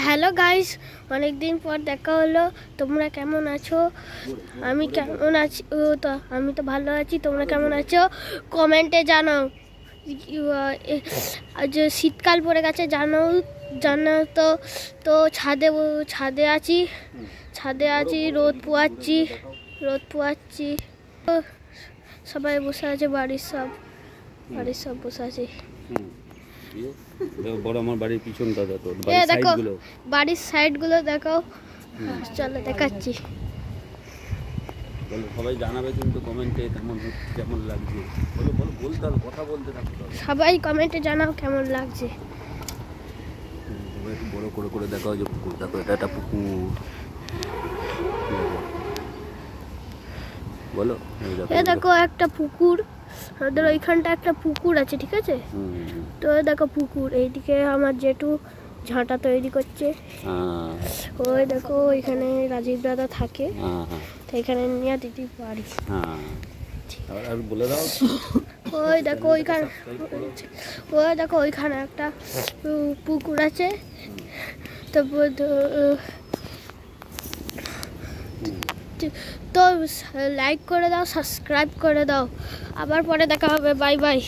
Hello guys, অনেকদিন পর দেখা হলো। তোমরা কেমন আছো? আমি কেমন আছি? আমি তো ভালো আছি। তোমরা কেমন আছো কমেন্টে জানাও। আজ শীতকাল পড়ে গেছে, জানো তো। তো ছাদে আছি, রোদ পোয়াচ্ছি। সবাই বসে আছে, বাড়ির সব বসে আছে। বড় আমার বাড়ির পিছনটা দেখো, বাড়ির সাইডগুলো দেখো। চলো দেখাচ্ছি। সবাই জানাবে কিন্তু কমেন্টে কেমন লাগছে। বলতে হবে, কথা বলতে থাকতে হবে। সবাই কমেন্টে জানাও কেমন লাগছে। সবাই একটু বড় করে দেখাও যে পুকুর দেখো, এটা একটা পুকুর। বলো, দেখো একটা পুকুর। আমাদের ওইখানটা একটা পুকুর আছে, ঠিক আছে? তো দেখো পুকুর, এইদিকে আমার জেঠু ঝাঁটা তৈরি করছে। ওই দেখো ওইখানে রাজীব দাদা থাকে, তো এখানে নিয়ে দিদি বাড়ি। বলে দাও। ওই দেখো ওইখানে একটা পুকুর আছে। তো লাইক করে দাও, সাবস্ক্রাইব করে দাও। আবার পরে দেখা হবে। Bye bye.